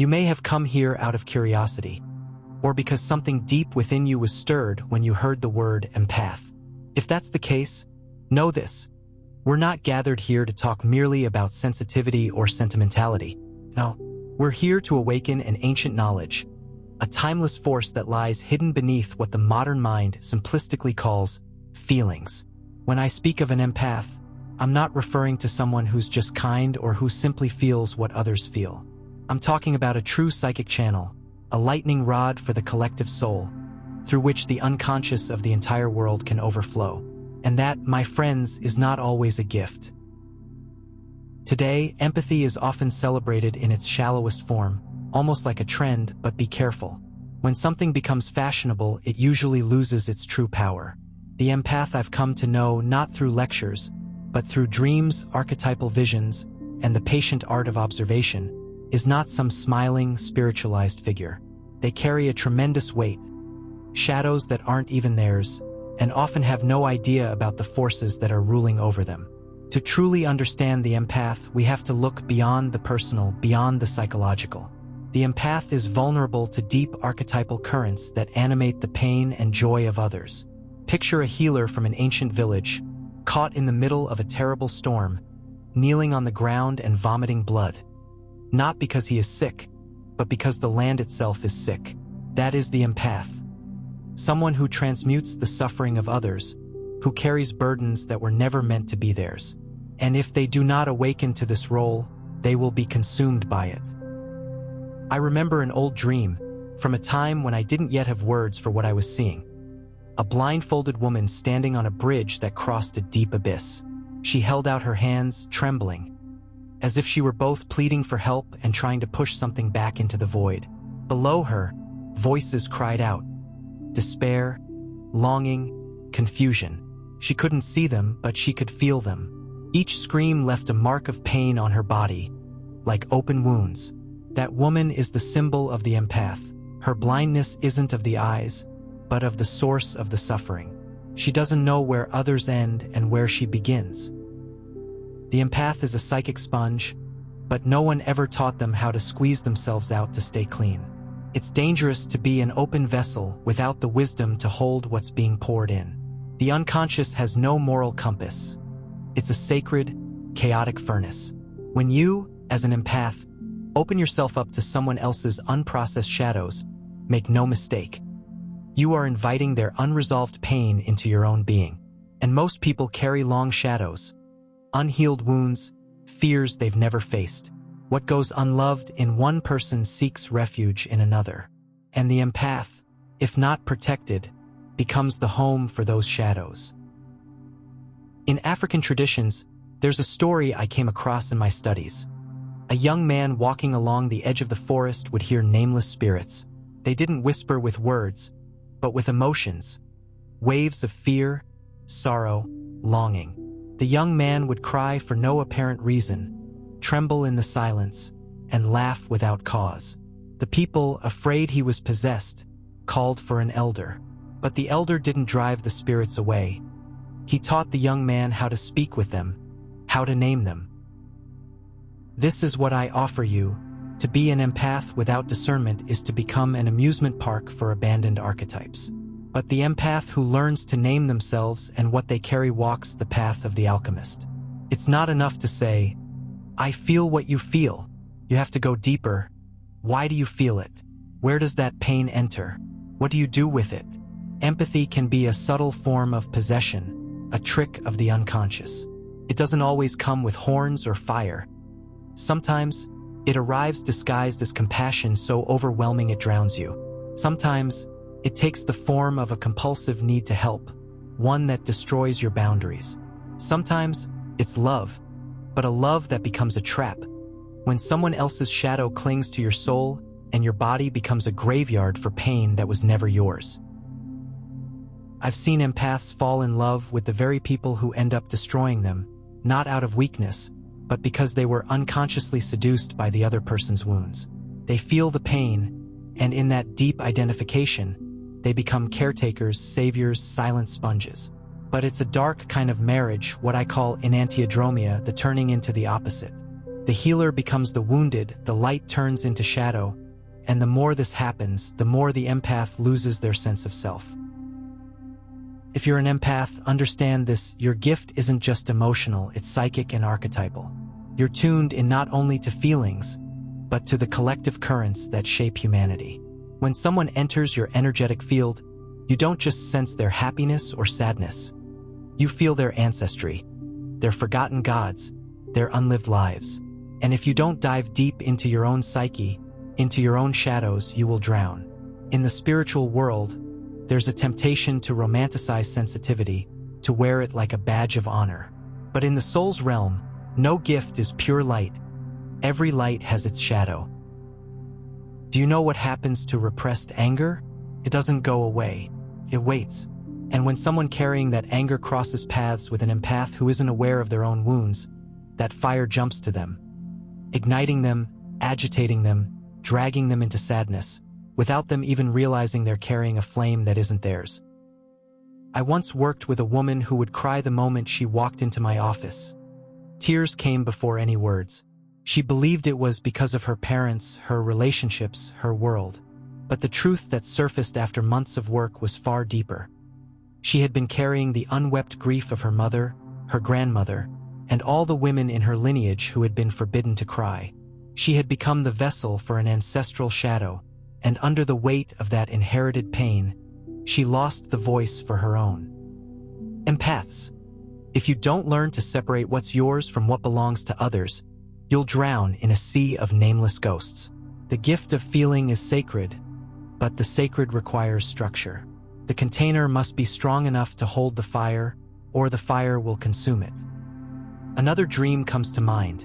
You may have come here out of curiosity, or because something deep within you was stirred when you heard the word empath. If that's the case, know this. We're not gathered here to talk merely about sensitivity or sentimentality. No, we're here to awaken an ancient knowledge, a timeless force that lies hidden beneath what the modern mind simplistically calls feelings. When I speak of an empath, I'm not referring to someone who's just kind or who simply feels what others feel. I'm talking about a true psychic channel, a lightning rod for the collective soul, through which the unconscious of the entire world can overflow. And that, my friends, is not always a gift. Today, empathy is often celebrated in its shallowest form, almost like a trend, but be careful. When something becomes fashionable, it usually loses its true power. The empath I've come to know not through lectures, but through dreams, archetypal visions, and the patient art of observation, is not some smiling, spiritualized figure. They carry a tremendous weight, shadows that aren't even theirs, and often have no idea about the forces that are ruling over them. To truly understand the empath, we have to look beyond the personal, beyond the psychological. The empath is vulnerable to deep archetypal currents that animate the pain and joy of others. Picture a healer from an ancient village, caught in the middle of a terrible storm, kneeling on the ground and vomiting blood. Not because he is sick, but because the land itself is sick. That is the empath. Someone who transmutes the suffering of others, who carries burdens that were never meant to be theirs. And if they do not awaken to this role, they will be consumed by it. I remember an old dream, from a time when I didn't yet have words for what I was seeing. A blindfolded woman standing on a bridge that crossed a deep abyss. She held out her hands, trembling, as if she were both pleading for help and trying to push something back into the void. Below her, voices cried out. Despair, longing, confusion. She couldn't see them, but she could feel them. Each scream left a mark of pain on her body, like open wounds. That woman is the symbol of the empath. Her blindness isn't of the eyes, but of the source of the suffering. She doesn't know where others end and where she begins. The empath is a psychic sponge, but no one ever taught them how to squeeze themselves out to stay clean. It's dangerous to be an open vessel without the wisdom to hold what's being poured in. The unconscious has no moral compass. It's a sacred, chaotic furnace. When you, as an empath, open yourself up to someone else's unprocessed shadows, make no mistake. You are inviting their unresolved pain into your own being. And most people carry long shadows, unhealed wounds, fears they've never faced. What goes unloved in one person seeks refuge in another. And the empath, if not protected, becomes the home for those shadows. In African traditions, there's a story I came across in my studies. A young man walking along the edge of the forest would hear nameless spirits. They didn't whisper with words, but with emotions. Waves of fear, sorrow, longing. The young man would cry for no apparent reason, tremble in the silence, and laugh without cause. The people, afraid he was possessed, called for an elder. But the elder didn't drive the spirits away. He taught the young man how to speak with them, how to name them. This is what I offer you. To be an empath without discernment is to become an amusement park for abandoned archetypes. But the empath who learns to name themselves and what they carry walks the path of the alchemist. It's not enough to say, I feel what you feel. You have to go deeper. Why do you feel it? Where does that pain enter? What do you do with it? Empathy can be a subtle form of possession, a trick of the unconscious. It doesn't always come with horns or fire. Sometimes, it arrives disguised as compassion so overwhelming it drowns you. Sometimes, it takes the form of a compulsive need to help, one that destroys your boundaries. Sometimes, it's love, but a love that becomes a trap. When someone else's shadow clings to your soul and your body becomes a graveyard for pain that was never yours. I've seen empaths fall in love with the very people who end up destroying them, not out of weakness, but because they were unconsciously seduced by the other person's wounds. They feel the pain, and in that deep identification, they become caretakers, saviors, silent sponges. But it's a dark kind of marriage, what I call enantiodromia, the turning into the opposite. The healer becomes the wounded, the light turns into shadow, and the more this happens, the more the empath loses their sense of self. If you're an empath, understand this: your gift isn't just emotional, it's psychic and archetypal. You're tuned in not only to feelings, but to the collective currents that shape humanity. When someone enters your energetic field, you don't just sense their happiness or sadness. You feel their ancestry, their forgotten gods, their unlived lives. And if you don't dive deep into your own psyche, into your own shadows, you will drown. In the spiritual world, there's a temptation to romanticize sensitivity, to wear it like a badge of honor. But in the soul's realm, no gift is pure light. Every light has its shadow. Do you know what happens to repressed anger? It doesn't go away. It waits. And when someone carrying that anger crosses paths with an empath who isn't aware of their own wounds, that fire jumps to them, igniting them, agitating them, dragging them into sadness, without them even realizing they're carrying a flame that isn't theirs. I once worked with a woman who would cry the moment she walked into my office. Tears came before any words. She believed it was because of her parents, her relationships, her world. But the truth that surfaced after months of work was far deeper. She had been carrying the unwept grief of her mother, her grandmother, and all the women in her lineage who had been forbidden to cry. She had become the vessel for an ancestral shadow, and under the weight of that inherited pain, she lost the voice for her own. Empaths. If you don't learn to separate what's yours from what belongs to others, you'll drown in a sea of nameless ghosts. The gift of feeling is sacred, but the sacred requires structure. The container must be strong enough to hold the fire, or the fire will consume it. Another dream comes to mind.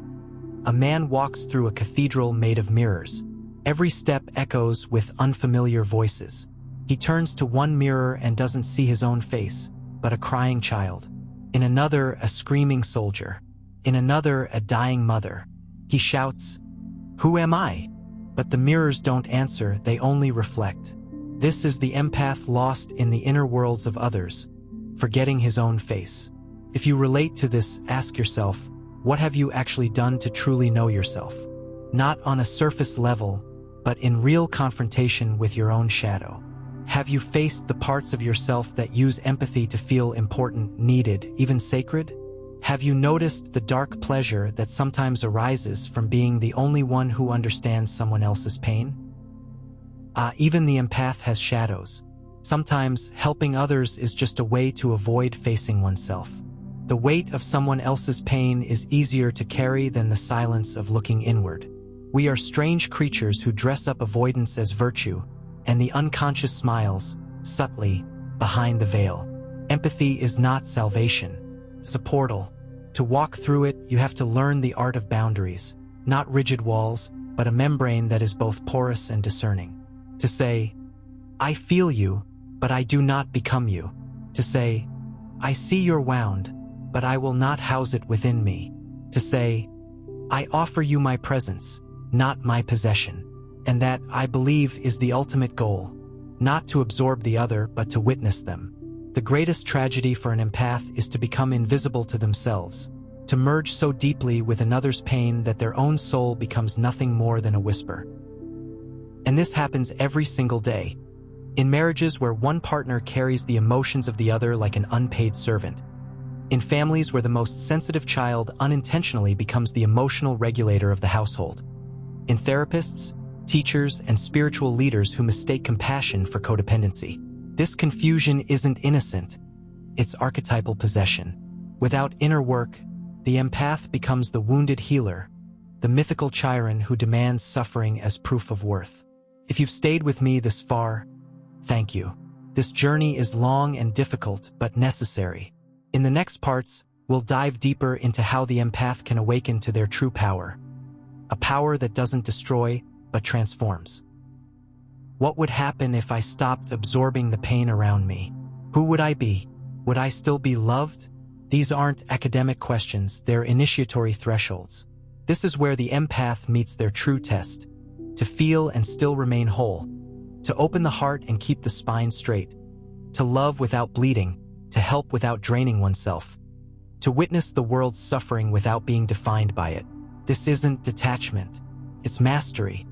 A man walks through a cathedral made of mirrors. Every step echoes with unfamiliar voices. He turns to one mirror and doesn't see his own face, but a crying child. In another, a screaming soldier. In another, a dying mother. He shouts, "Who am I?" But the mirrors don't answer, they only reflect. This is the empath lost in the inner worlds of others, forgetting his own face. If you relate to this, ask yourself, what have you actually done to truly know yourself? Not on a surface level, but in real confrontation with your own shadow. Have you faced the parts of yourself that use empathy to feel important, needed, even sacred? Have you noticed the dark pleasure that sometimes arises from being the only one who understands someone else's pain? Even the empath has shadows. Sometimes helping others is just a way to avoid facing oneself. The weight of someone else's pain is easier to carry than the silence of looking inward. We are strange creatures who dress up avoidance as virtue, and the unconscious smiles, subtly, behind the veil. Empathy is not salvation. It's a portal. To walk through it, you have to learn the art of boundaries, not rigid walls, but a membrane that is both porous and discerning. To say, "I feel you, but I do not become you." To say, "I see you're wound, but I will not house it within me." To say, "I offer you my presence, not my possession." And that, I believe, is the ultimate goal, not to absorb the other, but to witness them. The greatest tragedy for an empath is to become invisible to themselves, to merge so deeply with another's pain that their own soul becomes nothing more than a whisper. And this happens every single day. In marriages where one partner carries the emotions of the other like an unpaid servant. In families where the most sensitive child unintentionally becomes the emotional regulator of the household. In therapists, teachers, and spiritual leaders who mistake compassion for codependency. This confusion isn't innocent, it's archetypal possession. Without inner work, the empath becomes the wounded healer, the mythical Chiron who demands suffering as proof of worth. If you've stayed with me this far, thank you. This journey is long and difficult, but necessary. In the next parts, we'll dive deeper into how the empath can awaken to their true power. A power that doesn't destroy, but transforms. What would happen if I stopped absorbing the pain around me? Who would I be? Would I still be loved? These aren't academic questions, they're initiatory thresholds. This is where the empath meets their true test. To feel and still remain whole. To open the heart and keep the spine straight. To love without bleeding. To help without draining oneself. To witness the world's suffering without being defined by it. This isn't detachment, it's mastery.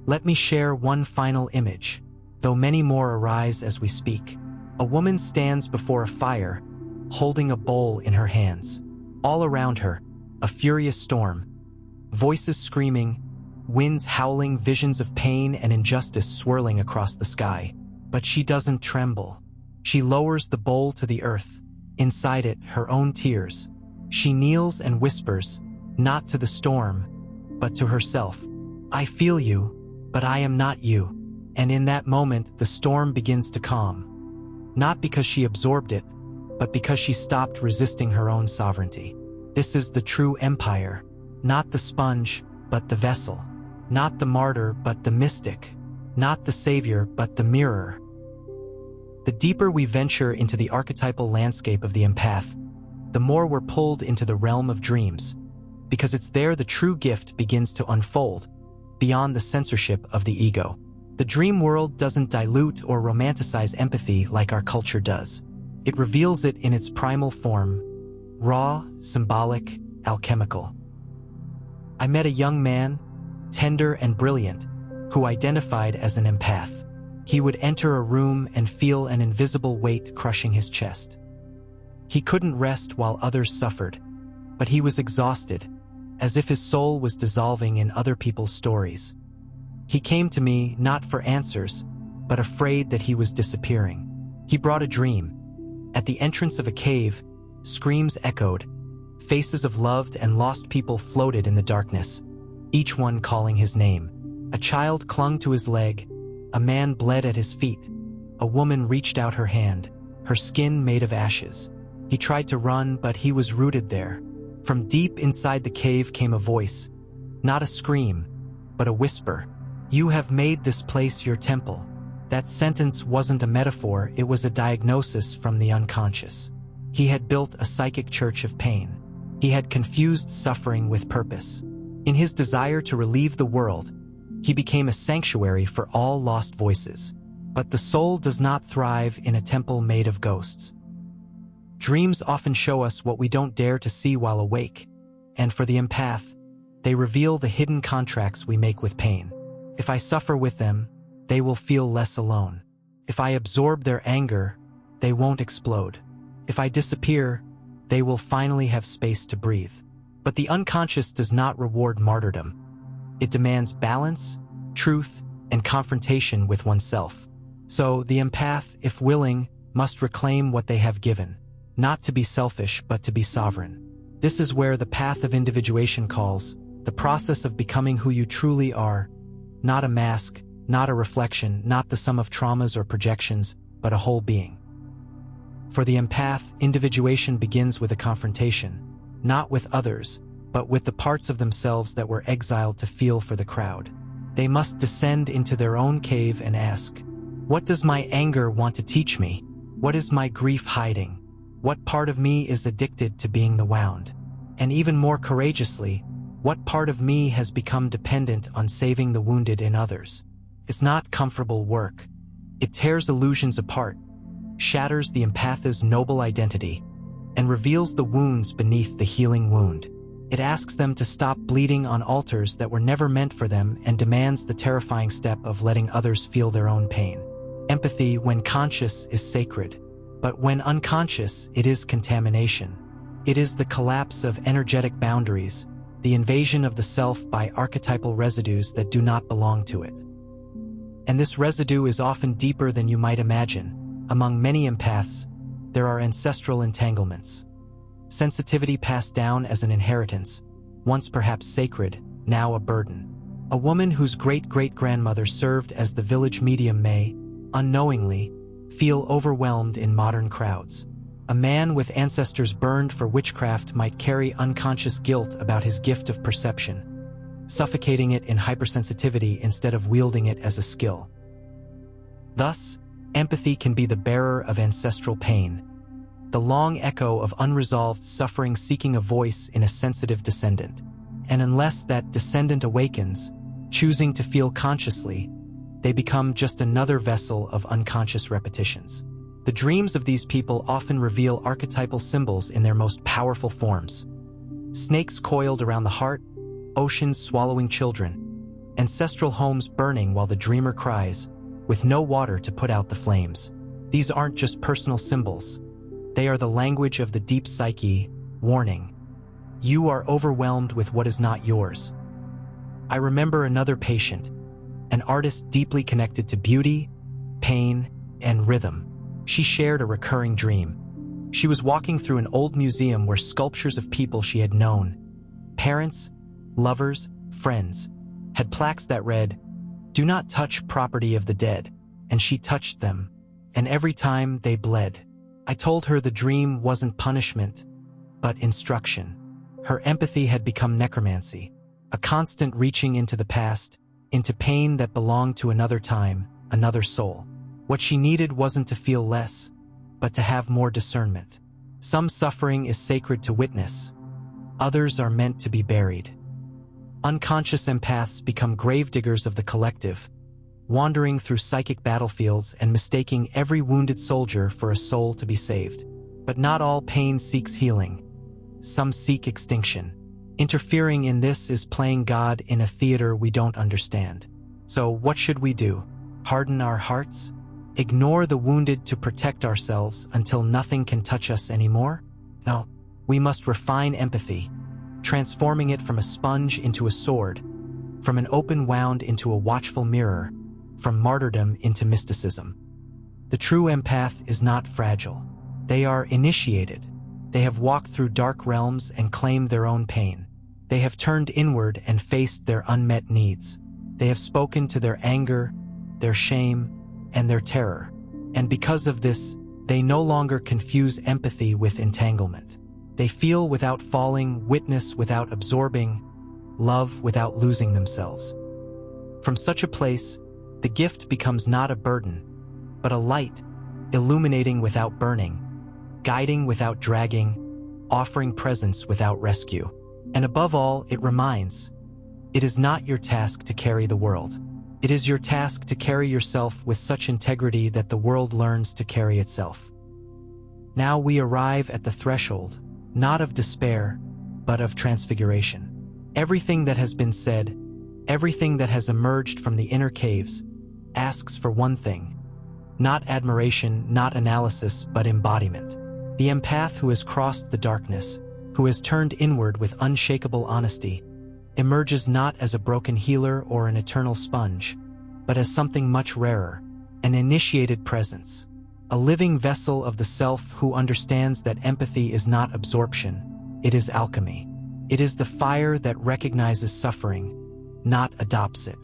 Let me share one final image, though many more arise as we speak. A woman stands before a fire, holding a bowl in her hands. All around her, a furious storm. Voices screaming, winds howling, visions of pain and injustice swirling across the sky. But she doesn't tremble. She lowers the bowl to the earth. Inside it, her own tears. She kneels and whispers, not to the storm, but to herself. I feel you, but I am not you. And in that moment, the storm begins to calm. Not because she absorbed it, but because she stopped resisting her own sovereignty. This is the true empire, not the sponge, but the vessel. Not the martyr, but the mystic. Not the savior, but the mirror. The deeper we venture into the archetypal landscape of the empath, the more we're pulled into the realm of dreams, because it's there the true gift begins to unfold, beyond the censorship of the ego. The dream world doesn't dilute or romanticize empathy like our culture does. It reveals it in its primal form, raw, symbolic, alchemical. I met a young man, tender and brilliant, who identified as an empath. He would enter a room and feel an invisible weight crushing his chest. He couldn't rest while others suffered, but he was exhausted, as if his soul was dissolving in other people's stories. He came to me not for answers, but afraid that he was disappearing. He brought a dream. At the entrance of a cave, screams echoed. Faces of loved and lost people floated in the darkness, each one calling his name. A child clung to his leg. A man bled at his feet. A woman reached out her hand, her skin made of ashes. He tried to run, but he was rooted there. From deep inside the cave came a voice, not a scream, but a whisper. You have made this place your temple. That sentence wasn't a metaphor, it was a diagnosis from the unconscious. He had built a psychic church of pain. He had confused suffering with purpose. In his desire to relieve the world, he became a sanctuary for all lost voices. But the soul does not thrive in a temple made of ghosts. Dreams often show us what we don't dare to see while awake, and for the empath, they reveal the hidden contracts we make with pain. If I suffer with them, they will feel less alone. If I absorb their anger, they won't explode. If I disappear, they will finally have space to breathe. But the unconscious does not reward martyrdom. It demands balance, truth, and confrontation with oneself. So the empath, if willing, must reclaim what they have given. Not to be selfish, but to be sovereign. This is where the path of individuation calls, the process of becoming who you truly are, not a mask, not a reflection, not the sum of traumas or projections, but a whole being. For the empath, individuation begins with a confrontation, not with others, but with the parts of themselves that were exiled to feel for the crowd. They must descend into their own cave and ask, what does my anger want to teach me? What is my grief hiding? What part of me is addicted to being the wound? And even more courageously, what part of me has become dependent on saving the wounded in others? It's not comfortable work. It tears illusions apart, shatters the empath's noble identity, and reveals the wounds beneath the healing wound. It asks them to stop bleeding on altars that were never meant for them and demands the terrifying step of letting others feel their own pain. Empathy, when conscious, is sacred, but when unconscious, it is contamination. It is the collapse of energetic boundaries, the invasion of the self by archetypal residues that do not belong to it. And this residue is often deeper than you might imagine. Among many empaths, there are ancestral entanglements. Sensitivity passed down as an inheritance, once perhaps sacred, now a burden. A woman whose great-great-grandmother served as the village medium may, unknowingly, feel overwhelmed in modern crowds. A man with ancestors burned for witchcraft might carry unconscious guilt about his gift of perception, suffocating it in hypersensitivity instead of wielding it as a skill. Thus, empathy can be the bearer of ancestral pain, the long echo of unresolved suffering seeking a voice in a sensitive descendant. And unless that descendant awakens, choosing to feel consciously, they become just another vessel of unconscious repetitions. The dreams of these people often reveal archetypal symbols in their most powerful forms. Snakes coiled around the heart, oceans swallowing children, ancestral homes burning while the dreamer cries, with no water to put out the flames. These aren't just personal symbols. They are the language of the deep psyche, warning. You are overwhelmed with what is not yours. I remember another patient, an artist deeply connected to beauty, pain, and rhythm. She shared a recurring dream. She was walking through an old museum where sculptures of people she had known, parents, lovers, friends, had plaques that read, "Do not touch property of the dead," and she touched them, and every time they bled. I told her the dream wasn't punishment, but instruction. Her empathy had become necromancy, a constant reaching into the past, into pain that belonged to another time, another soul. What she needed wasn't to feel less, but to have more discernment. Some suffering is sacred to witness. Others are meant to be buried. Unconscious empaths become gravediggers of the collective, wandering through psychic battlefields and mistaking every wounded soldier for a soul to be saved. But not all pain seeks healing. Some seek extinction. Interfering in this is playing God in a theater we don't understand. So what should we do? Harden our hearts? Ignore the wounded to protect ourselves until nothing can touch us anymore? No, we must refine empathy, transforming it from a sponge into a sword, from an open wound into a watchful mirror, from martyrdom into mysticism. The true empath is not fragile. They are initiated. They have walked through dark realms and claimed their own pain. They have turned inward and faced their unmet needs. They have spoken to their anger, their shame, and their terror. And because of this, they no longer confuse empathy with entanglement. They feel without falling, witness without absorbing, love without losing themselves. From such a place, the gift becomes not a burden, but a light, illuminating without burning, guiding without dragging, offering presence without rescue. And above all, it reminds, it is not your task to carry the world. It is your task to carry yourself with such integrity that the world learns to carry itself. Now we arrive at the threshold, not of despair, but of transfiguration. Everything that has been said, everything that has emerged from the inner caves, asks for one thing: not admiration, not analysis, but embodiment. The empath who has crossed the darkness, who has turned inward with unshakable honesty, emerges not as a broken healer or an eternal sponge, but as something much rarer, an initiated presence, a living vessel of the self who understands that empathy is not absorption, it is alchemy. It is the fire that recognizes suffering, not adopts it,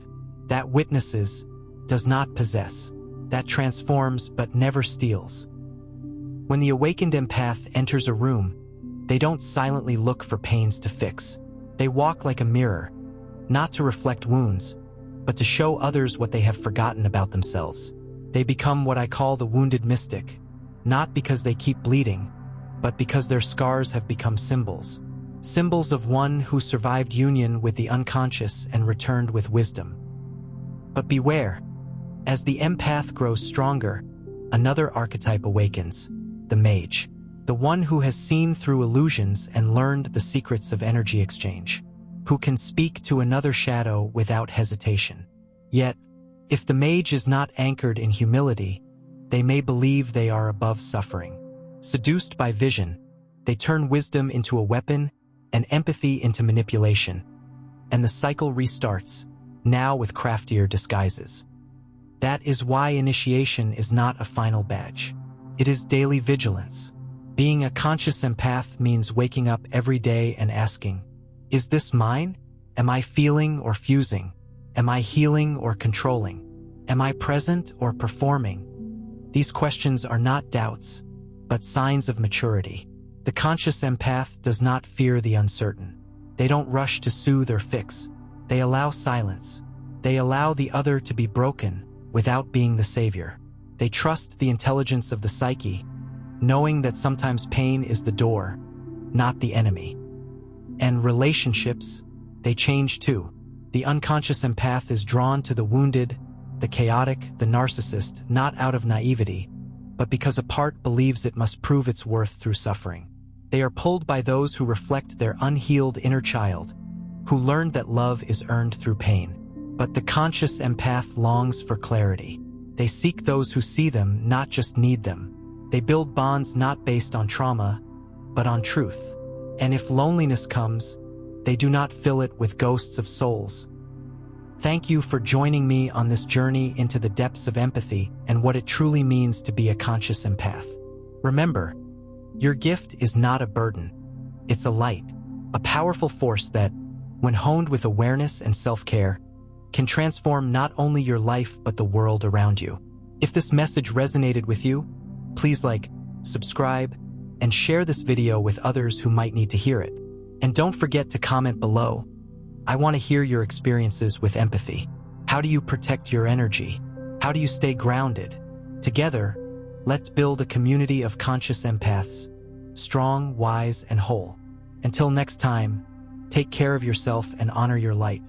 that witnesses, does not possess, that transforms but never steals. When the awakened empath enters a room, they don't silently look for pains to fix. They walk like a mirror, not to reflect wounds, but to show others what they have forgotten about themselves. They become what I call the wounded mystic, not because they keep bleeding, but because their scars have become symbols. Symbols of one who survived union with the unconscious and returned with wisdom. But beware, as the empath grows stronger, another archetype awakens, the mage. The one who has seen through illusions and learned the secrets of energy exchange, who can speak to another shadow without hesitation. Yet, if the mage is not anchored in humility, they may believe they are above suffering. Seduced by vision, they turn wisdom into a weapon and empathy into manipulation, and the cycle restarts, now with craftier disguises. That is why initiation is not a final badge. It is daily vigilance. Being a conscious empath means waking up every day and asking, is this mine? Am I feeling or fusing? Am I healing or controlling? Am I present or performing? These questions are not doubts, but signs of maturity. The conscious empath does not fear the uncertain. They don't rush to soothe or fix. They allow silence. They allow the other to be broken without being the savior. They trust the intelligence of the psyche, knowing that sometimes pain is the door, not the enemy. And relationships, they change too. The unconscious empath is drawn to the wounded, the chaotic, the narcissist, not out of naivety, but because a part believes it must prove its worth through suffering. They are pulled by those who reflect their unhealed inner child, who learned that love is earned through pain. But the conscious empath longs for clarity. They seek those who see them, not just need them. They build bonds not based on trauma, but on truth. And if loneliness comes, they do not fill it with ghosts of souls. Thank you for joining me on this journey into the depths of empathy and what it truly means to be a conscious empath. Remember, your gift is not a burden. It's a light, a powerful force that, when honed with awareness and self-care, can transform not only your life but the world around you. If this message resonated with you, please like, subscribe, and share this video with others who might need to hear it. And don't forget to comment below. I want to hear your experiences with empathy. How do you protect your energy? How do you stay grounded? Together, let's build a community of conscious empaths, strong, wise, and whole. Until next time, take care of yourself and honor your light.